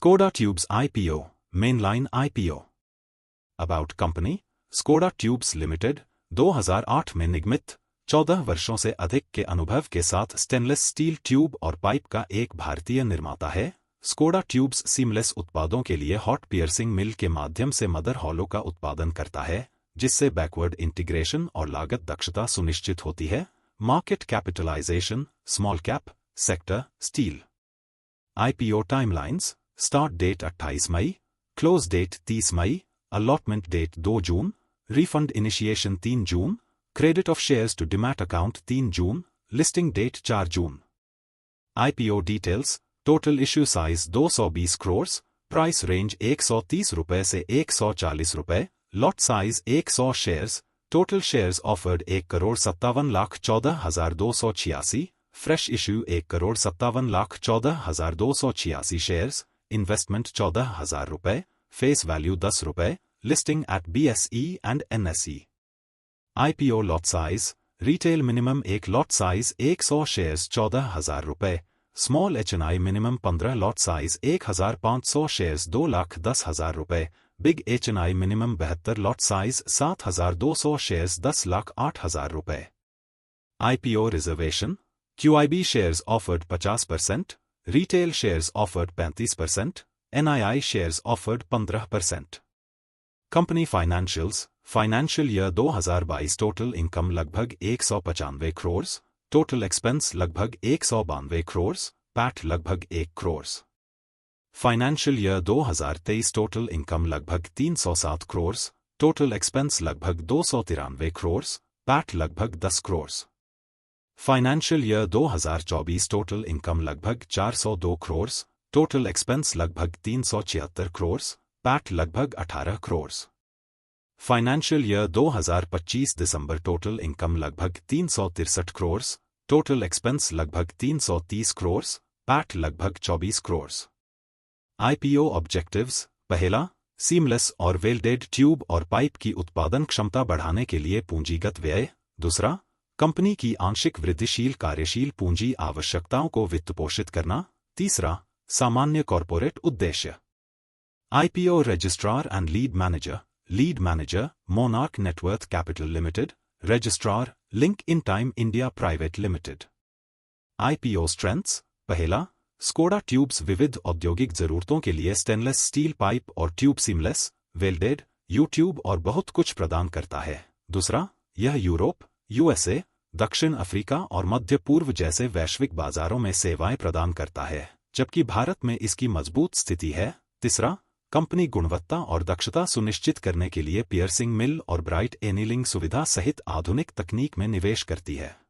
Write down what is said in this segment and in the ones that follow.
Skoda Tubes IPO, Mainline IPO. About Company, Skoda Tubes Limited, 2008 में निगमित, 14 वर्षों से अधिक के अनुभव के साथ स्टेनलेस स्टील ट्यूब और पाइप का एक भारतीय निर्माता है। स्कोडा ट्यूब्स सीमलेस उत्पादों के लिए हॉट पियर्सिंग मिल के माध्यम से मदर हॉलो का उत्पादन करता है, जिससे बैकवर्ड इंटीग्रेशन और लागत दक्षता सुनिश्चित होती है। Market capitalisation, small cap, sector, steel. IPO timelines, start date 28 मई, क्लोज डेट 30 मई, अलॉटमेंट डेट 2 जून, रिफंड इनिशिएशन 3 जून, credit of shares to demat account 3 जून, लिस्टिंग डेट 4 जून। IPO details, total issue size 220 crore, price range 130 रुपये से 140 रुपये, lot size 100 shares, total shares offered 1,57,14,286, fresh issue 1,57,14,286 shares, investment 14,000 रुपये, face value 10 रुपये, listing at BSE and NSE। IPO lot size, retail minimum 1 lot size 100 shares 14,000 रुपये, small HNI minimum 15 lot size 1,500 shares 2,10,000 रुपये, big HNI minimum 72 lot size 7,200 shares 10,08,000 रुपये। IPO reservation, QIB shares offered 50%, retail shares offered 35%, NII shares offered 15%। Company financials, financial year 2022 total income लगभग 195 crore, total expense लगभग 192 crore, PAT लगभग 1 crore. Financial year 2023 total income लगभग 307 crore, total expense लगभग 293 crore, PAT लगभग 10 crore. Financial year 2024 total income लगभग 402 crore, total expense लगभग 376 crore, PAT लगभग 18 crore. Financial year 2025 दिसंबर total income लगभग 363 करोड़, टोटल एक्सपेंस लगभग 330 करोड़, पैट लगभग 24 करोड़। IPO ऑब्जेक्टिव्स, पहला, सीमलेस और वेल्डेड ट्यूब और पाइप की उत्पादन क्षमता बढ़ाने के लिए पूंजीगत व्यय। दूसरा, कंपनी की आंशिक वृद्धिशील कार्यशील पूंजी आवश्यकताओं को वित्तपोषित करना। तीसरा, सामान्य कॉर्पोरेट उद्देश्य। IPO registrar and lead manager. Lead manager, monarch net worth capital limited. Registrar, link in time India private limited. IPO strengths, पहला, स्कोडा ट्यूब्स विविध औद्योगिक जरूरतों के लिए स्टेनलेस स्टील पाइप और ट्यूब सीमलेस, वेल्डेड, U-ट्यूब और बहुत कुछ प्रदान करता है। दूसरा, यह यूरोप, USA, दक्षिण अफ्रीका और मध्य पूर्व जैसे वैश्विक बाजारों में सेवाएं प्रदान करता है, जबकि भारत में इसकी मजबूत स्थिति है। तीसरा, कंपनी गुणवत्ता और दक्षता सुनिश्चित करने के लिए पियर्सिंग मिल और ब्राइट एनीलिंग सुविधा सहित आधुनिक तकनीक में निवेश करती है।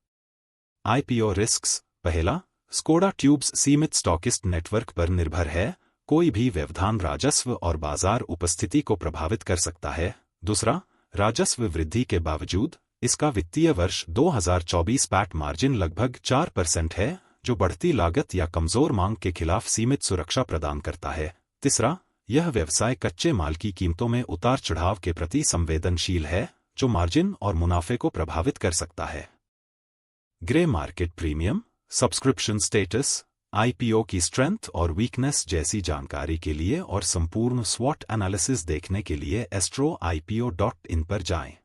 IPO रिस्क्स, पहला, स्कोडा ट्यूब्स सीमित स्टॉकिस्ट नेटवर्क पर निर्भर है, कोई भी व्यवधान राजस्व और बाजार उपस्थिति को प्रभावित कर सकता है। दूसरा, राजस्व वृद्धि के बावजूद इसका वित्तीय वर्ष 2024 पैट मार्जिन लगभग 4% है, जो बढ़ती लागत या कमजोर मांग के खिलाफ सीमित सुरक्षा प्रदान करता है। तीसरा, यह व्यवसाय कच्चे माल की कीमतों में उतार चढ़ाव के प्रति संवेदनशील है, जो मार्जिन और मुनाफे को प्रभावित कर सकता है। Grey market premium, subscription status, IPO की स्ट्रेंथ और वीकनेस जैसी जानकारी के लिए और संपूर्ण स्वॉट एनालिसिस देखने के लिए astro-ipo.in पर जाएं।